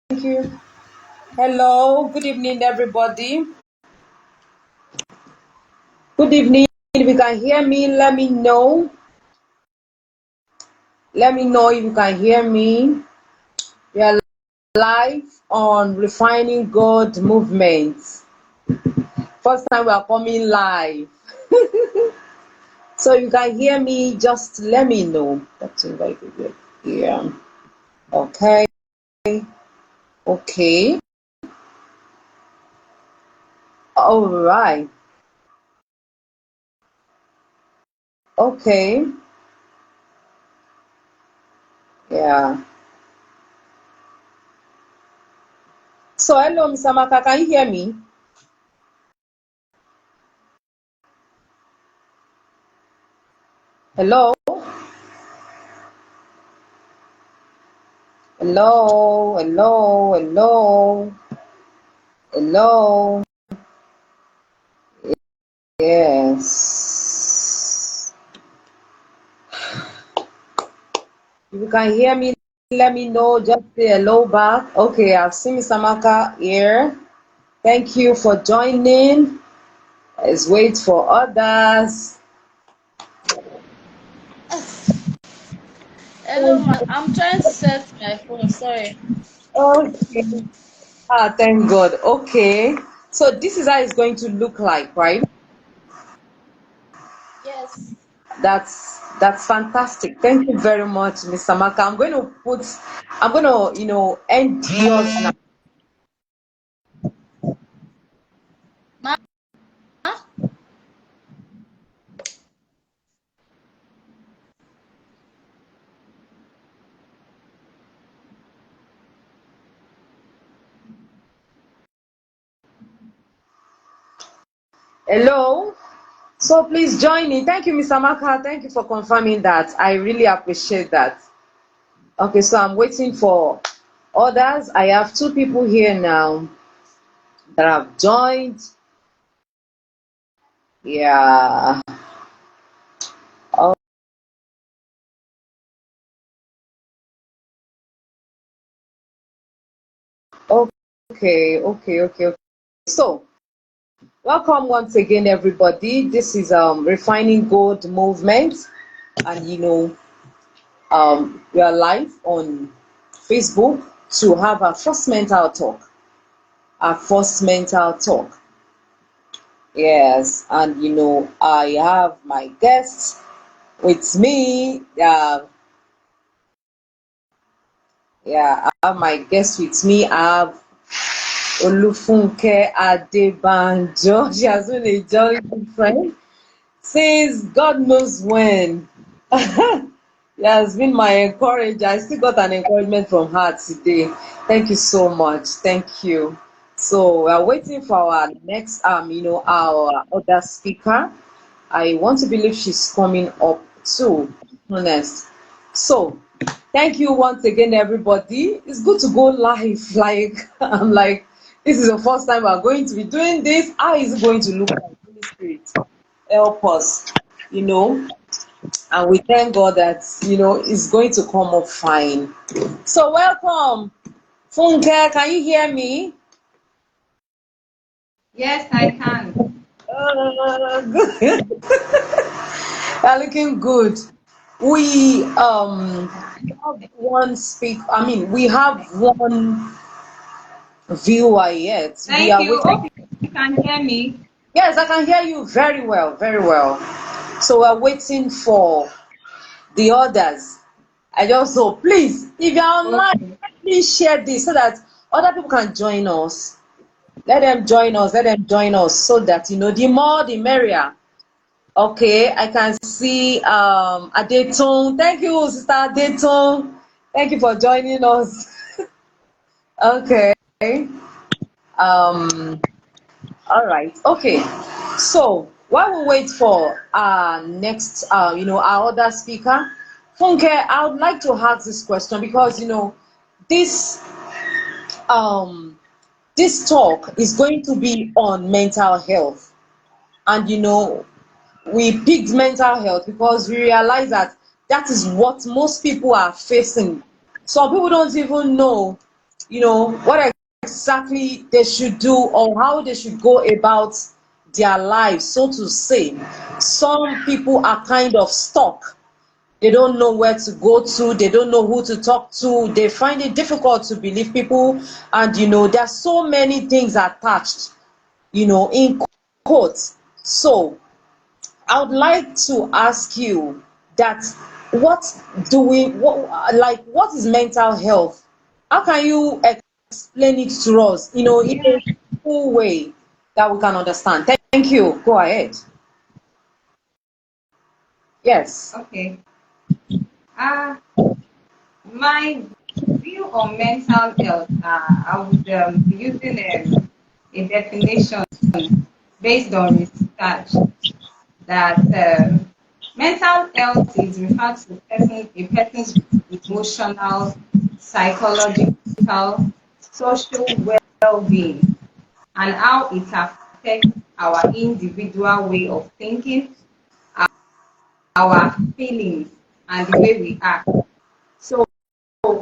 Thank you. Hello, good evening, everybody. Good evening. If you can hear me, let me know. Let me know if you can hear me. We are live on Refining God Movement. First time we are coming live. So if you can hear me, just let me know. That's very good. Yeah. Okay. Okay. All right. Okay. Yeah. So hello, Mr. Maka, can you hear me? Hello? Hello, hello, hello, hello. Yes. If you can hear me, let me know. Just say hello back. Okay, I've seen Mr. Maka here. Thank you for joining. Let's wait for others. Hello, I'm trying to set my phone. Sorry. Okay. Thank God. Okay. So this is how it's going to look like, right? Yes. That's fantastic. Thank you very much, Mr. Maka. I'm going to, end yours now. Ma? Hello. So please join me. Thank you, Mr. Maka. Thank you for confirming that. I really appreciate that. Okay, so I'm waiting for others. I have two people here now that have joined. Yeah. Okay, okay, okay, okay. So welcome once again, everybody. This is Refining Gold Movement, and we are live on Facebook to have our first mental talk. Our first mental talk. Yes, and I have my guests with me. Yeah, I have my guests with me. I have Olufunke Adebanjo. She has been a jolly good friend since God knows when. She has been my encourager. I still got an encouragement from her today. Thank you so much. Thank you. So we are waiting for our next our other speaker. I want to believe she's coming up too. Honest. So thank you once again, everybody. It's good to go live. Like I'm like, this is the first time we're going to be doing this. How is it going to look like? Holy Spirit, help us, you know. And we thank God that it's going to come up fine. So welcome, Funke. Can you hear me? Yes, I can. Good. You're looking good. We have one speak. I mean, we have one viewer yet. We Thank are you. waiting. Hope you can hear me. Yes, I can hear you very well, very well. So we're waiting for the others. I just hope, please, if you're online, Okay. please share this so that other people can join us. Let them join us. Let them join us so that the more the merrier. Okay, I can see Adetun. Thank you, Sister Adetun. Thank you for joining us. Okay. Um, all right. Okay. So while we wait for our next our other speaker, Funke, I would like to ask this question because this um this talk is going to be on mental health, and we picked mental health because we realize that that is what most people are facing. Some people don't even know what exactly they should do or how they should go about their lives, so to say. Some people are kind of stuck. They don't know where to go to, they don't know who to talk to, they find it difficult to believe people, and there are so many things attached, in quotes. So I would like to ask you that what what is mental health? How can you explain it to us, in Yeah. a simple way that we can understand? Thank you. Go ahead. Yes. Okay. Uh, my view on mental health, I would be using a definition based on research that mental health is referred to a person's emotional, psychological, social well-being, and how it affects our individual way of thinking, our feelings, and the way we act. So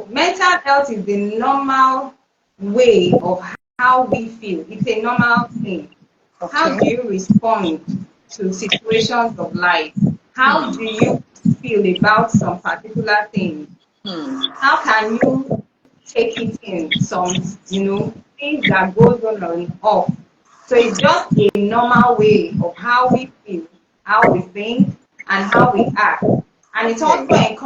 mental health is the normal way of how we feel. It's a normal thing. How Okay. do you respond to situations of life? How Hmm. do you feel about some particular thing? Hmm. How can you take it in some, things that goes on and off? So it's just a normal way of how we feel, how we think, and how we act. And it Okay. also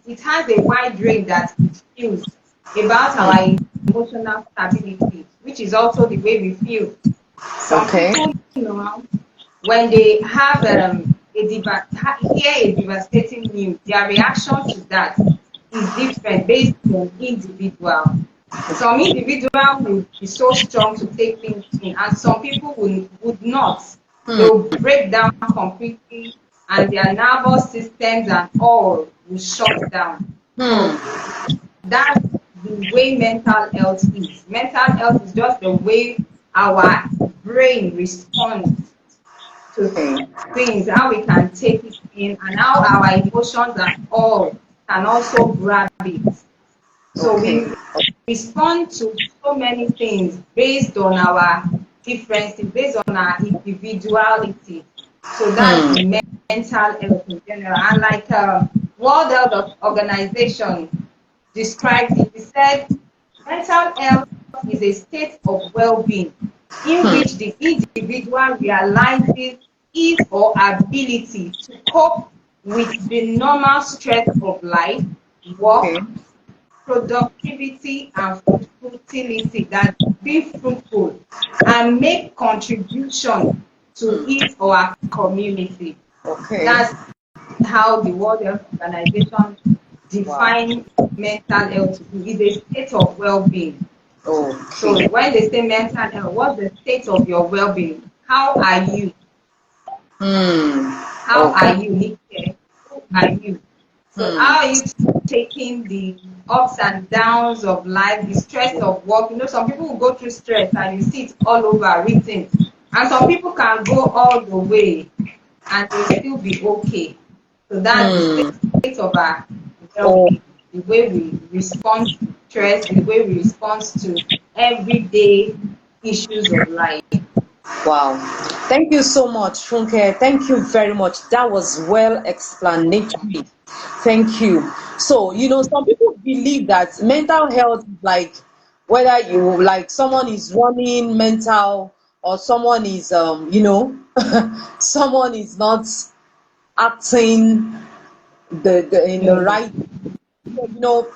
it has a wide range that it feels about Hmm. our emotional stability, which is also the way we feel. Some Okay. people, when they have hear a devastating news, their reaction to that is different based on individual. Some individual will be so strong to take things in, and some people would not. They Hmm. will break down completely, and their nervous systems and all will shut down. So Hmm. that's the way mental health is. Mental health is just the way our brain responds to Okay. things, how we can take it in, and how our emotions and all can also grab it. So Okay. we respond to so many things based on our differences, based on our individuality. So that's Hmm. the mental health in general. And like World Health Organization described it, he said mental health is a state of well-being in Hmm. which the individual realizes his or her ability to cope with the normal stress of life, Okay. work, productivity, and futility, that be fruitful and make contribution to Hmm. it or our community. Okay. That's how the World Health Organization Wow. define mental health to be. Is a state of well-being. So Okay. when they say mental health, what's the state of your well-being? How are you? Hmm. How are Okay. you, Nike? Who are you? So Hmm. how are you taking the ups and downs of life, the stress of work? Some people will go through stress and you see it all over written. And some people can go all the way and they'll still be okay. So that's the Hmm. state of our Oh, well-being, the way we respond to stress, the way we respond to everyday issues of life. wow. Thank you so much, Funke. Thank you very much. That was well explanatory. Thank you. So, some people believe that mental health is like whether you like someone is running mental or someone is someone is not acting in the No, no, right, you know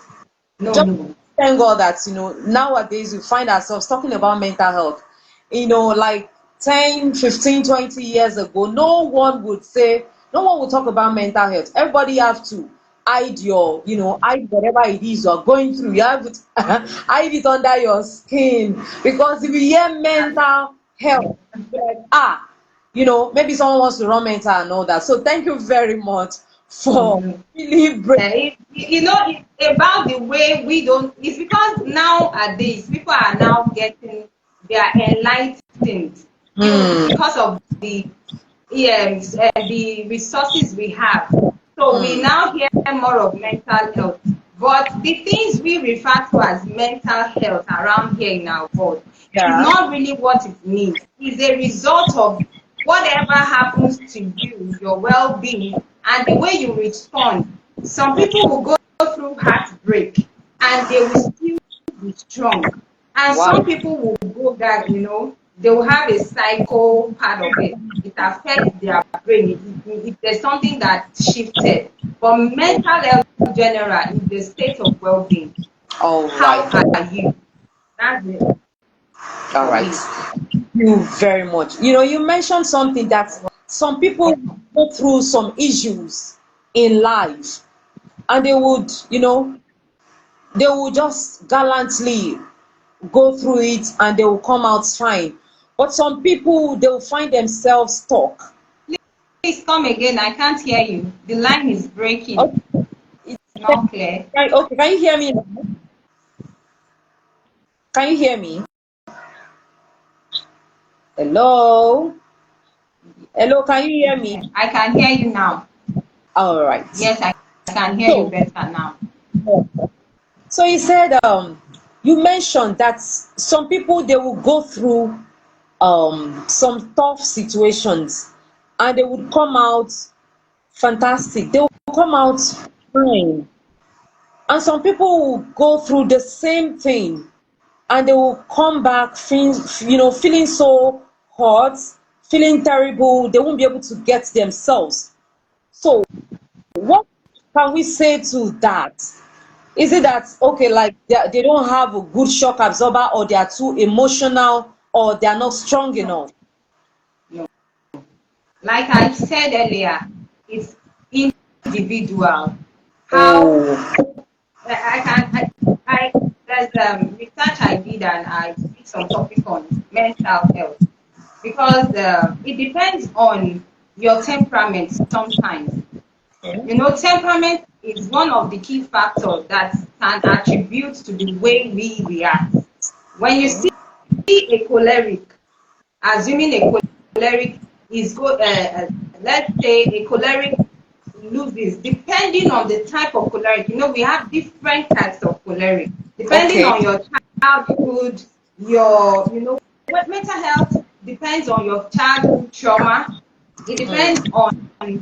no, just no. thank God that nowadays we find ourselves talking about mental health. Like 10, 15, 20 years ago, no one would talk about mental health. Everybody have to hide whatever it is you're going through. You have to hide it under your skin, because if you hear mental health, you're like, maybe someone wants to run mental and all that. So thank you very much for No. really It's about the way we don't. It's because nowadays people are now they are enlightened. Hmm. Because of the resources we have. So we Hmm. now hear more of mental health. But the things we refer to as mental health around here in our world is Yeah. not really what it means. It's a result of whatever happens to you, your well-being, and the way you respond. Some people will go through heartbreak and they will still be strong. And some Wow. people will go that, they will have a psycho part of it. It affects their brain. If there's something that shifted. But mental health in general is the state of well-being. All How right. are you? That's it. All right. Thank you very much. You mentioned something that some people go through some issues in life, and they would just gallantly go through it and they will come out fine. But some people, they will find themselves stuck. Please come again. I can't hear you. The line is breaking. Okay, It's not clear. okay, can you hear me now? Can you hear me? Hello? Hello, can you hear me? I can hear you now. All right. Yes, I can hear you So, better now. so you said you mentioned that some people, they will go through some tough situations and they would come out fantastic. They will come out fine. And some people will go through the same thing and they will come back feeling so hot, feeling terrible. They won't be able to get themselves. So what can we say to that? Is it that okay, like they don't have a good shock absorber, or they are too emotional, or they are not strong enough? No. Like I said earlier, it's individual. How Oh, there's research I did and I did some topic on mental health because it depends on your temperament sometimes. Temperament is one of the key factors that can attribute to the way we react. When you see a choleric, assuming a choleric is let's say a choleric loses, depending on the type of choleric. We have different types of choleric, depending okay. on your childhood, mental health depends on your childhood trauma. It depends Mm, on the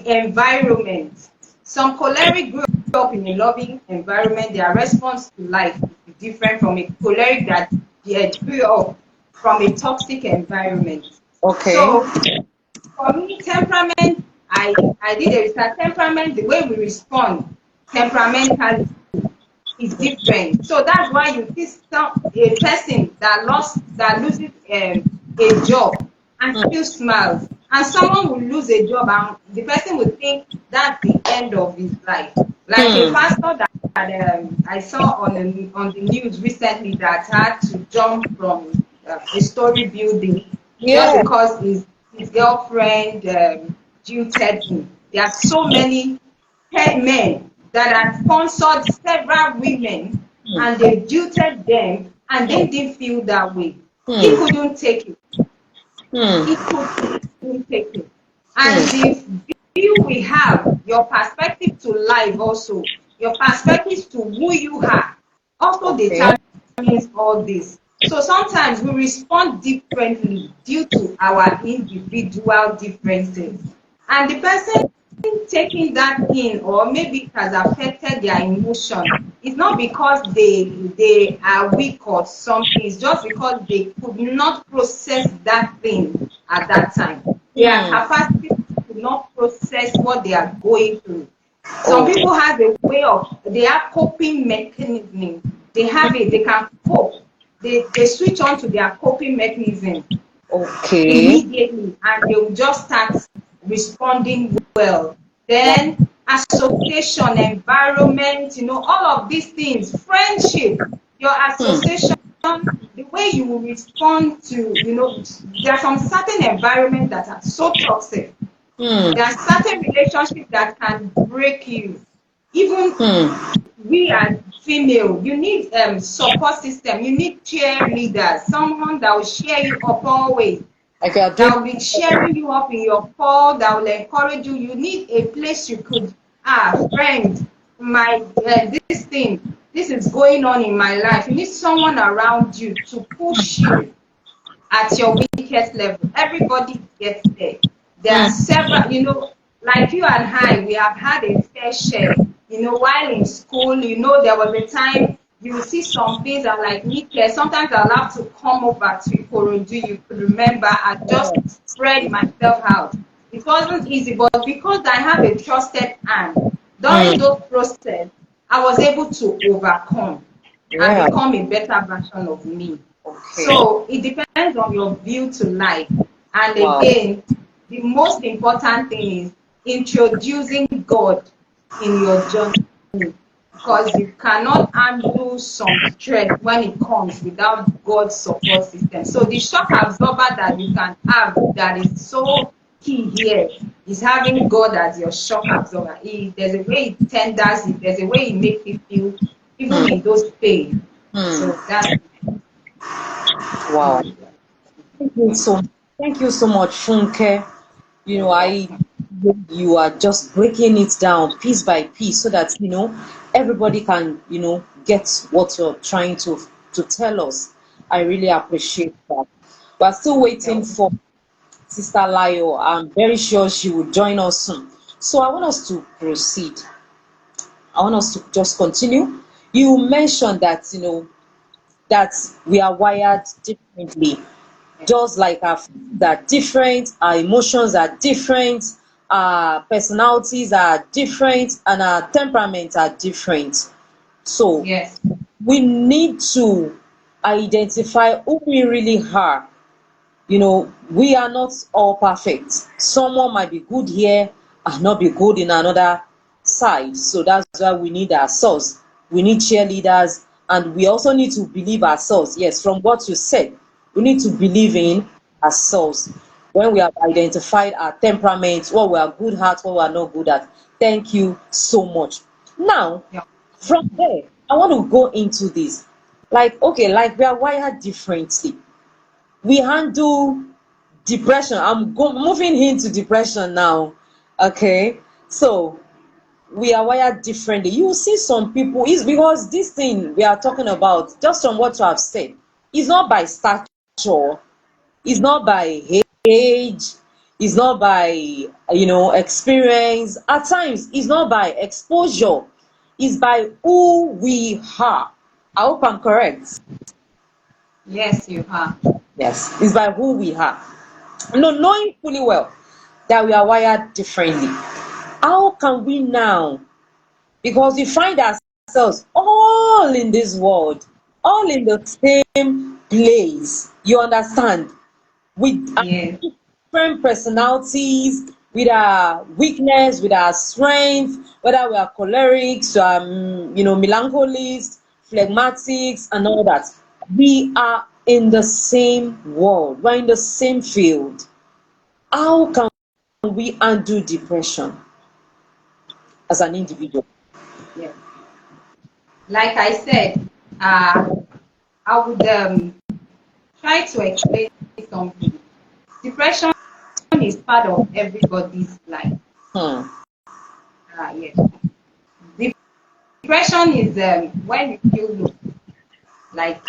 environment. Some choleric grew up in a loving environment. Their response to life is different from a choleric that grew up from a toxic environment. okay. So for me, temperament, I did a research. Temperament, the way we respond temperamentally is different. So that's why you see a person that loses a job and still smiles, and someone will lose a job and the person will think that's the end of his life. Like a Hmm. pastor that I saw on the news recently that had to jump from a story building just Yeah. because his girlfriend jilted him. There are so many men that have sponsored several women Hmm. and they jilted them and they didn't feel that way. He Hmm. couldn't take it. Hmm. He couldn't take it. And Hmm. the view we have, your perspective to life also, your perspective to who you are, also Okay. determines all this. So sometimes we respond differently due to our individual differences. And the person taking that in, or maybe it has affected their emotion, it's not because they are weak or something, it's just because they could not process that thing at that time. Their Hmm. capacity to not process what they are going through. Some Oh, people have a way of, they have coping mechanism. They have it, they can cope. They switch on to their coping mechanism okay. immediately and they will just start responding well. Then association, environment, all of these things, friendship, your Hmm. association, the way you will respond to, there are some certain environments that are so toxic. Hmm. There are certain relationships that can break you. Even Hmm. we as female, you need support system, you need cheerleaders, someone that will cheer you up always, Like you are doing. that will be cheering you up in your fall, that will encourage you. You need a place you could friend, this thing, this is going on in my life. You need someone around you to push you at your weakest level. Everybody gets there. There are several, like you and I, we have had a fair share. While in school, there was a time you will see some things I'm like, Nike, sometimes I'll have to come over to Ikorodu, you could remember, and just spread myself out. It wasn't easy, but because I have a trusted hand, during those process, I was able to overcome and become a better version of me. Okay. So it depends on your view to life. And again, the most important thing is introducing God in your journey, because you cannot handle some stress when it comes without God's support system. So the shock absorber that you can have that is so key here is having God as your shock absorber. There's a way it tenders it, there's a way it makes you feel even in those pain. So that's wow. Thank you so much, Funke. You are just breaking it down piece by piece so that everybody can get what you're trying to tell us. I really appreciate that. We're still waiting for Sister Layo. I'm very sure she will join us soon. So I want us to proceed. I want us to just continue. You mentioned that that we are wired differently. Just like our foods are different, our emotions are different, our personalities are different, and our temperaments are different. So yes. we need to identify who we really are. We are not all perfect. Someone might be good here and not be good in another side. So that's why we need ourselves. We need cheerleaders, and we also need to believe ourselves. Yes, from what you said, we need to believe in ourselves. When we have identified our temperaments, what we are good at, what we are not good at. Thank you so much. Now, from there, I want to go into this. Like we are wired differently. We handle depression. I'm moving into depression now. Okay, so we are wired differently. You see some people, is because this thing we are talking about, just from what you have said, is not by stature, it's not by age, it's not by experience. At times, it's not by exposure, it's by who we are. I hope I'm correct. Yes, you are. Yes, it's by who we are. Knowing fully well that we are wired differently. How can we now, because we find ourselves all in this world, all in the same place, you understand, with our Yes. different personalities, with our weakness, with our strength, whether we are cholerics, melancholists, phlegmatics, and all that. We are in the same world, we're in the same field. How can we undo depression as an individual? Yes. Like I said, I would try to explain something. Depression is part of everybody's life. Yes. Depression is when you feel low, like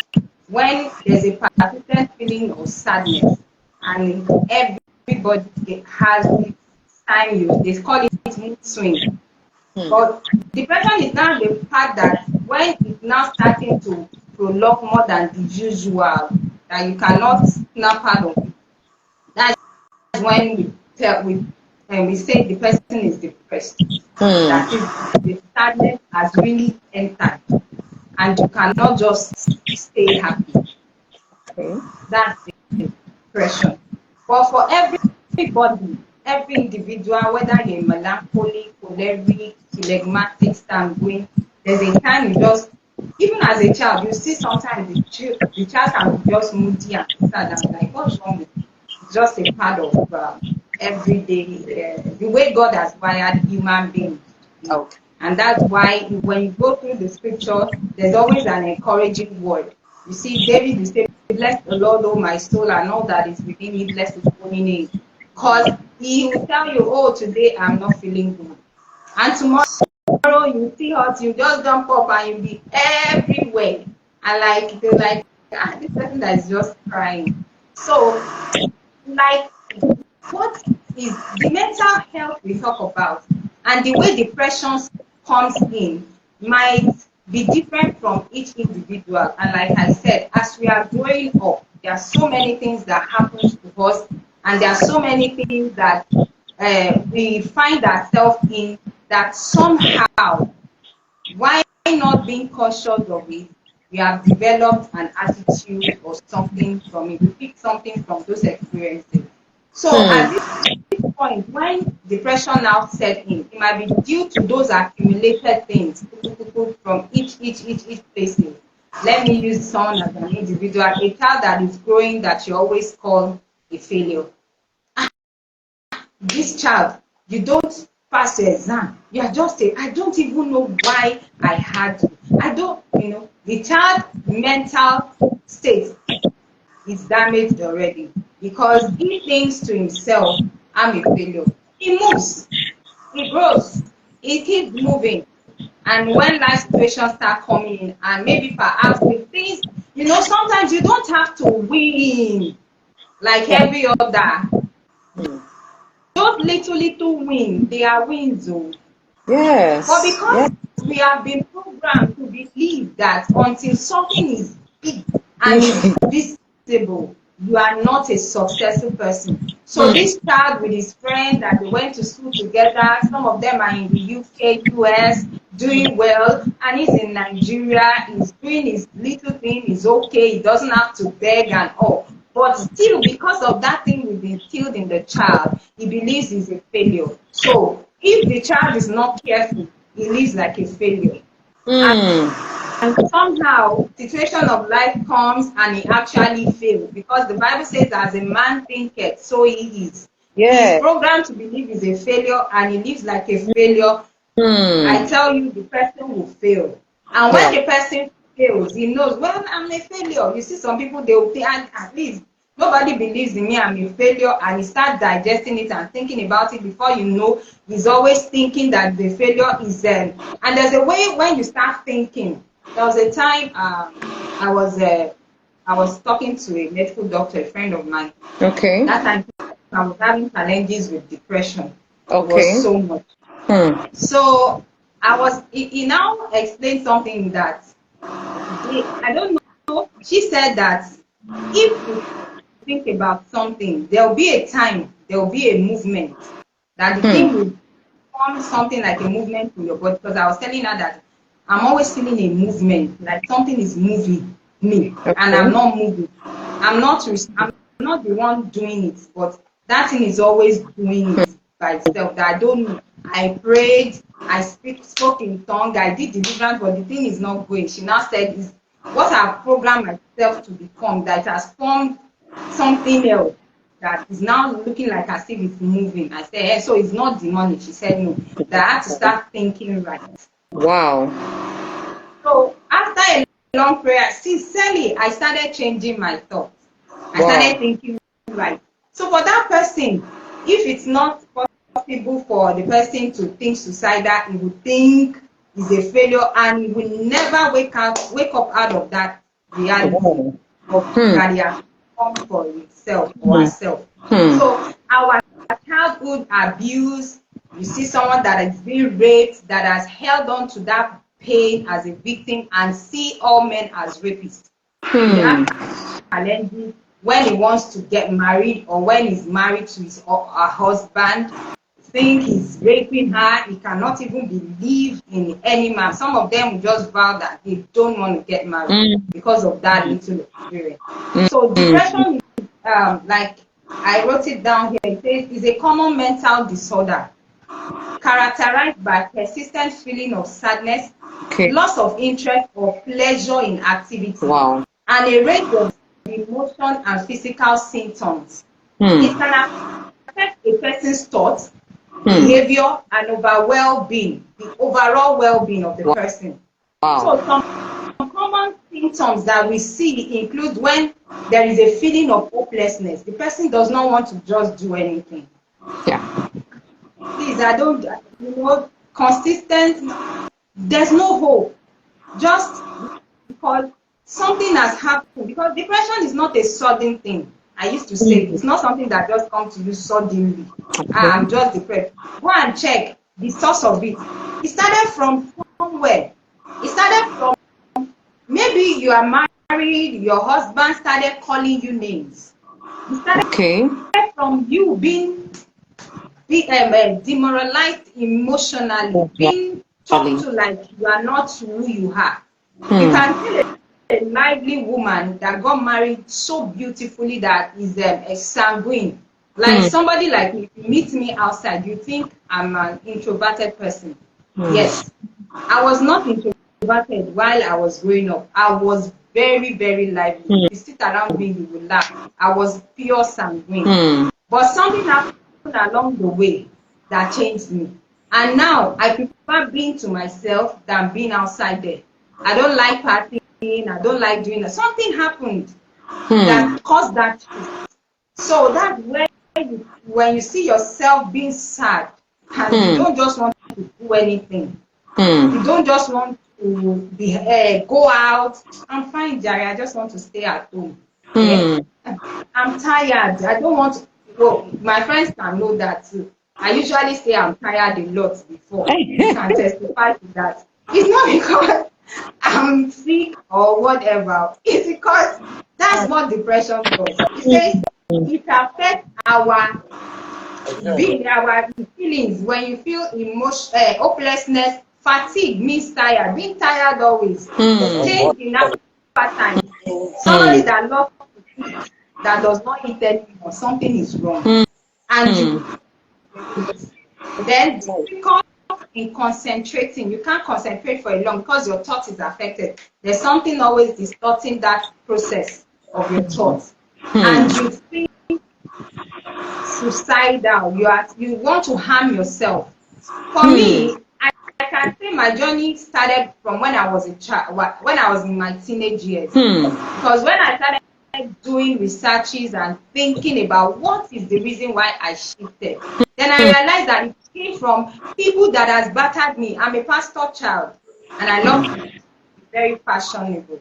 when there's a persistent feeling of sadness, and everybody has this time they call it mood swing. But depression is now the part that when it's now starting to prolong more than the usual, that you cannot snap out of it. That's when we say the person is depressed. That is, the sadness has really entered, and you cannot just stay happy. Okay. That's the depression. But for everybody, every individual, whether you're melancholic, choleric, phlegmatic, sanguine, there's a time you just, even as a child, you see sometimes the child can be just moody and sad and like, what's wrong with you? It's just a part of everyday, the way God has wired human beings. Okay. And that's why when you go through the scripture, there's always an encouraging word. You see, David will say, bless the Lord, oh my soul, and all that is within me, bless his holy name. Because he will tell you, oh, today I'm not feeling good. And tomorrow you see us, you just jump up and you be everywhere. And like they're like, this person that is just crying. So like what is the mental health we talk about and the way depression comes in might be different from each individual. And like I said, as we are growing up, there are so many things that happen to us, and there are so many things that we find ourselves in, that somehow, why not being cautious of it, we have developed an attitude or something from it. We pick something from those experiences. So at this point, when depression now set in, it might be due to those accumulated things from each places. Let me use someone as an individual, a child that is growing that you always call a failure. This child, you don't pass the exam, you are just I don't even know why I had to. I don't, the child mental state is damaged already, because he thinks to himself, I'm a failure. He moves, he grows, he keeps moving. And when life situations start coming in, and maybe perhaps the things, sometimes you don't have to win like every other. Those little wins, they are wins. Yes. But because we have been programmed to believe that until something is big and visible, you are not a successful person. So this child with his friend that they went to school together, some of them are in the UK, US, doing well, and he's in Nigeria, he's doing his little thing, he's okay, he doesn't have to beg and all. But still, because of that thing we've instilled in the child, he believes he's a failure. So if the child is not careful, he lives like a failure. And somehow, situation of life comes and he actually fails, because the Bible says, as a man thinketh, so he is. Yeah. He's programmed to believe he's a failure and he lives like a failure. I tell you, the person will fail. And when the person fails, he knows, well, I'm a failure. You see, some people, they will think, at least nobody believes in me, I'm a failure, and he starts digesting it and thinking about it. Before you know, he's always thinking that the failure is and there's a way when you start thinking. There was a time I was talking to a medical doctor, a friend of mine. Okay. That time I was having challenges with depression. Okay. It was so much. So he now explained something that I don't know. She said that if you think about something, there will be a time, there will be a movement, that the thing will form something like a movement to your body. Because I was telling her that I'm always feeling a movement, like something is moving me, and I'm not moving. I'm not the one doing it, but that thing is always doing it by itself. That I don't know. I prayed, I spoke in tongue, I did deliverance, but the thing is not going. She now said, is what I've programmed myself to become, that has formed something else that is now looking like as if it's moving. I said, so it's not demonic. She said, no, that I have to start thinking right. Wow. So after a long prayer, sincerely, I started changing my thoughts. I started thinking right. So for that person, if it's not possible for the person to think suicidal, he would think he's a failure, and he will never wake up out of that reality of that he has come for himself or herself. So our childhood abuse, you see someone that is being raped, that has held on to that pain as a victim and see all men as rapists. Challenges when he wants to get married, or when he's married to his husband, think he's raping her. He cannot even believe in any man. Some of them will just vow that they don't want to get married because of that little experience. So depression is, like I wrote it down here, it says, is a common mental disorder characterized by persistent feeling of sadness, loss of interest or pleasure in activity, and a range of emotion and physical symptoms. It can affect a person's thoughts, behavior, and the overall well-being of the person. So some common symptoms that we see include when there is a feeling of hopelessness. The person does not want to just do anything. Please, I don't, consistent, there's no hope. Just because something has happened. Because depression is not a sudden thing. I used to say it's not something that just comes to you suddenly. I'm just depressed. Go and check the source of it. It started from somewhere. It started from maybe you are married, your husband started calling you names. It started from you being demoralized emotionally, being talked to like you are not who you are. You can feel a lively woman that got married so beautifully that is a sanguine. Like somebody like me, if you meet me outside, you think I'm an introverted person. Yes, I was not introverted while I was growing up. I was very, very lively. If you sit around me, you will laugh. I was pure sanguine. But something happened along the way that changed me. And now I prefer being to myself than being outside there. I don't like partying. I don't like doing that. Something happened that caused that change. So that's when you see yourself being sad and you don't just want to do anything. You don't just want to go out. I'm fine, Jerry. I just want to stay at home. Yeah. I'm tired. I don't want to go. My friends can know that too. I usually say I'm tired a lot before. You can testify to that. It's not because I'm sick or whatever. It's because that's what depression does. It says it affects our feelings. When you feel emotion, hopelessness, fatigue means tired. Being tired always. Change in appetite. Somebody that loves to eat that does not eat anymore, something is wrong. And then difficult in concentrating. You can't concentrate for a long because your thought is affected. There's something always distorting that process of your thoughts. And you feel suicidal. You want to harm yourself. For me, I can say my journey started from when I was a child, when I was in my teenage years. Because when I started doing researches and thinking about what is the reason why I shifted, then I realized that it came from people that has battered me. I'm a pastor child, and I love to be very fashionable.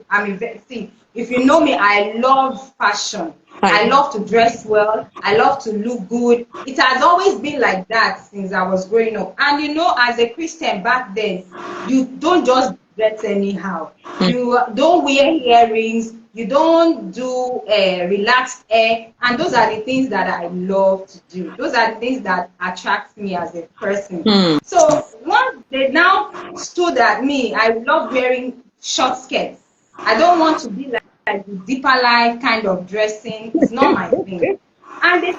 See, if you know me, I love fashion. I love to dress well. I love to look good. It has always been like that since I was growing up. And you know, as a Christian back then, you don't just dress anyhow. You don't wear earrings. You don't do relaxed hair. And those are the things that I love to do. Those are the things that attract me as a person. So once they now stood at me, I love wearing short skirts. I don't want to be like the deeper life kind of dressing. It's not my thing. And they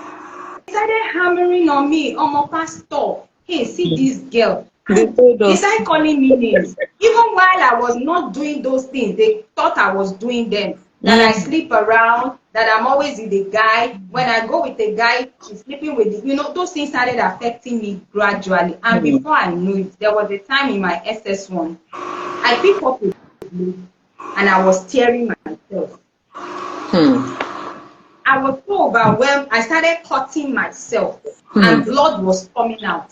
started hammering on me, on my pastor. Hey, see this girl. They started calling me names. Even while I was not doing those things, they thought I was doing them. That I sleep around, that I'm always with a guy. When I go with a guy, she's sleeping with those things started affecting me gradually. And before I knew it, there was a time in my SS1, I picked up a blue and I was tearing myself. I was so overwhelmed. I started cutting myself and blood was coming out.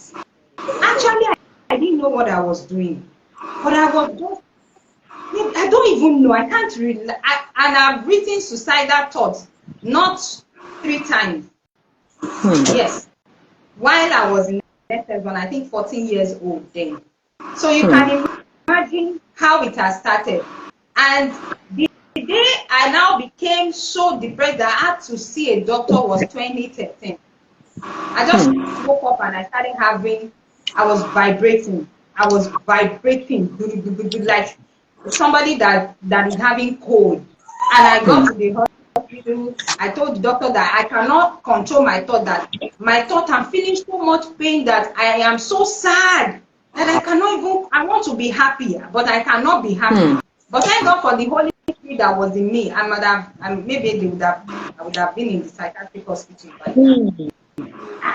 Actually, I didn't know what I was doing, but I was just, I don't even know. I can't read. And I've written suicidal thoughts, not 3 times. Yes. While I was in SS1, I think 14 years old then. So you can imagine how it has started. And the day I now became so depressed that I had to see a doctor was 2013. I just woke up and I started I was vibrating like somebody that is having cold. And I got to the hospital. I told the doctor that I cannot control my thought, I'm feeling so much pain that I am so sad that I cannot even, I want to be happy, but I cannot be happy. But thank God for the Holy Spirit that was in me. I would have been in the psychiatric hospital by now.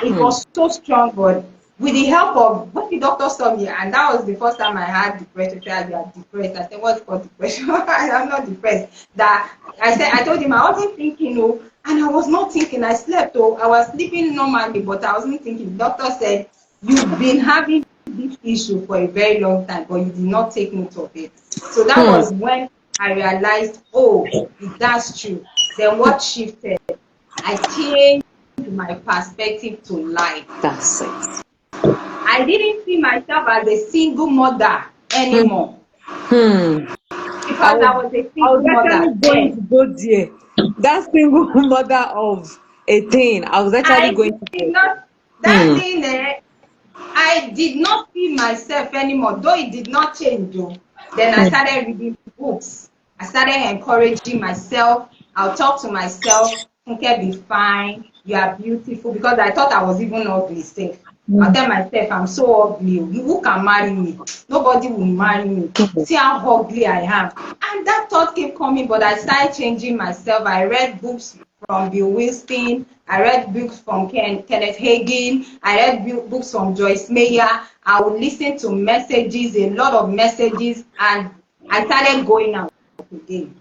It was so strong, but with the help of what the doctor saw me, and that was the first time I had depression. You are depressed. I said, what's called depression? I'm not depressed. I told him I wasn't thinking, and I was not thinking. I slept, I was sleeping normally, but I wasn't thinking. The doctor said, you've been having this issue for a very long time, but you did not take note of it. So that Hmm. was when I realized, oh, that's true. Then what shifted? I changed my perspective to life. That's it. I didn't see myself as a single mother anymore Hmm. because I was a I single was mother actually going then. to go there. That single mother of a thing. I was actually I going to did go. not, that Hmm. thing, I did not see myself anymore, though it did not change. Though. Then I Hmm. started reading books. I started encouraging myself. I'll talk to myself, okay, be fine, you are beautiful, because I thought I was even ugly safe. I'll tell myself I'm so ugly. Who can marry me? Nobody will marry me. See how ugly I am. And that thought kept coming, but I started changing myself. I read books from Bill Wilson. I read books from Kenneth Hagin. I read books from Joyce Meyer. I would listen to messages, a lot of messages, and I started going out again.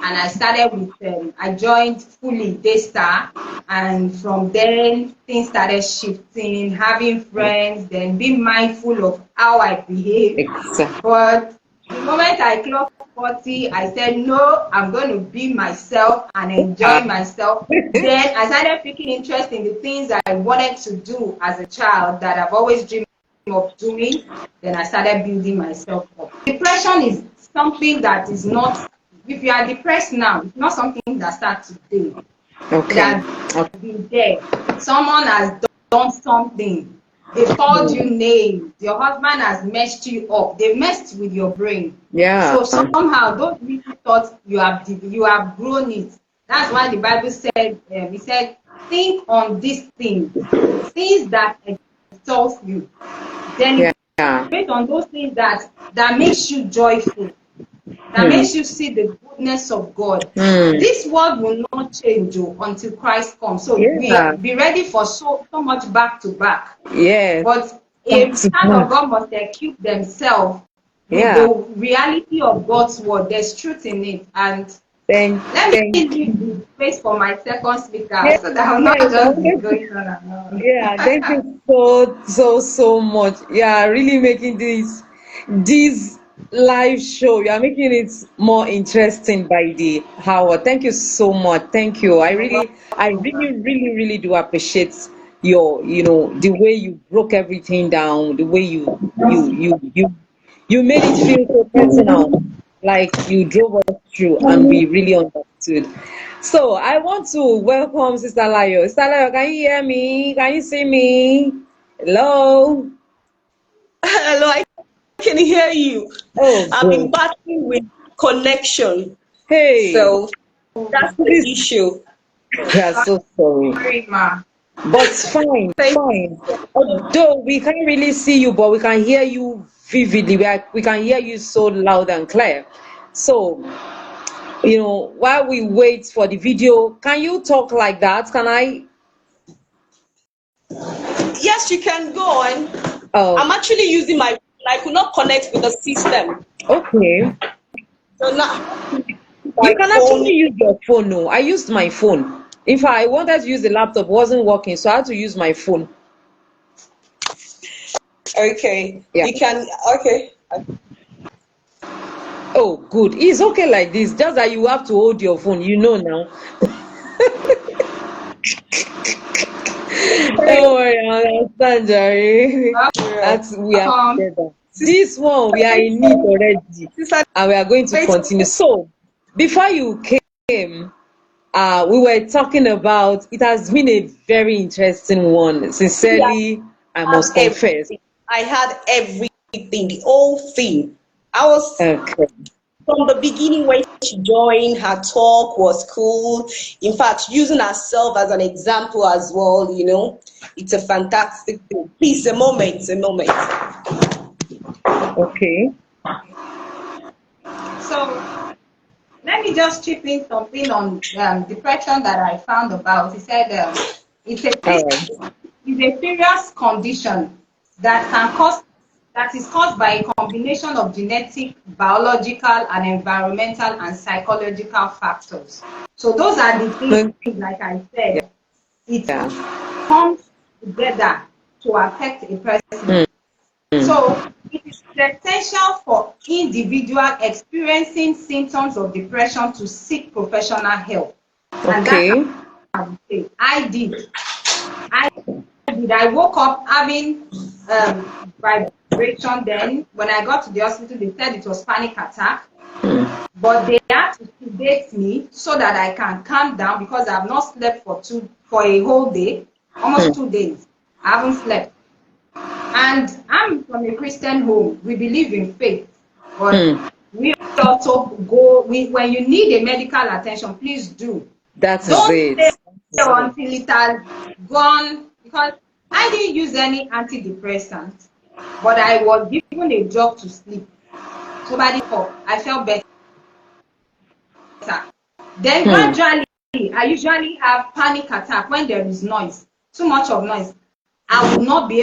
And I started with, I joined fully Daystar, and from then things started shifting, having friends, then being mindful of how I behave. Exactly. But the moment I clocked 40, I said, no, I'm going to be myself and enjoy myself. Then I started taking interest in the things I wanted to do as a child that I've always dreamed of doing. Then I started building myself up. Depression is something that is not, if you are depressed now, it's not something that starts today. It Okay. has been there. Someone has done something. They've called you names. Your husband has messed you up. They messed with your brain. Yeah. So somehow those little thoughts you have grown it. That's why the Bible said, it said, think on these things that exalt you. Then Yeah. based on those things that makes you joyful, that Hmm. makes you see the goodness of God. Hmm. This world will not change until Christ comes. So Yeah. be ready for so much back to back. Yes. But Back a to child of back. God must equip themselves with Yeah. the reality of God's word. There's truth in it. And let me Thank leave the space for my second speaker yeah, so that I'll not yes, I just be wanted to, going on and on. yeah, thank you so much. Yeah, really making this live show. You are making it more interesting by the hour. Thank you so much. Thank you. You're I welcome, ma. really do appreciate your, the way you broke everything down, the way you made it feel so personal, like you drove us through and we really understood. So I want to welcome Sister Layo. Sister Layo, can you hear me? Can you see me? Hello? Hello, I can hear you. Oh, I've been good. battling with connection, Hey, so that's the please, issue. we are so sorry. Sorry, ma. But fine, Thank fine. Although we can't really see you, but we can hear you vividly. We can hear you so loud and clear. So, while we wait for the video, can you talk like that? Can I? Yes, you can go on. Oh, I'm actually using my. I could not connect with the system, okay. so now You my can phone. actually use your phone. No, I used my phone. In fact, I wanted to use the laptop, wasn't working, so I had to use my phone. Okay, Yeah. you can. Okay, Oh, good. It's okay like this. Just that you have to hold your phone. You know now. Don't worry, I understand, Jerry. That's we are Welcome. together. Sister, This one we are in it already, sister, and we are going to wait, continue. So, before you came, we were talking about. It has been a very interesting one. Sincerely, I I had must confess. everything. I had everything, the whole thing. I was Okay. from the beginning when she joined, her talk was cool. In fact, using herself as an example as well, it's a fantastic thing. Please, a moment, a moment. Okay. So let me just chip in something on depression that I found about. He said it's a All right. it's a serious condition that can cause that is caused by a combination of genetic, biological, and environmental and psychological factors. So those are the things, like I said, it Yeah. comes together to affect a person. So it is essential for individual experiencing symptoms of depression to seek professional help. And that's Okay. how I would say I did. I woke up having vibration. Then when I got to the hospital, they said it was panic attack. But they had to sedate me so that I can calm down because I have not slept for a whole day, almost 2 days. I haven't slept. And I'm from a Christian home. We believe in faith. But we also when you need a medical attention, please do. That is Don't it. stay until it has gone, because I didn't use any antidepressant, but I was given a drug to sleep. So by the fall, I felt better. Then gradually, I usually have panic attack when there is noise, too much of noise. I would not be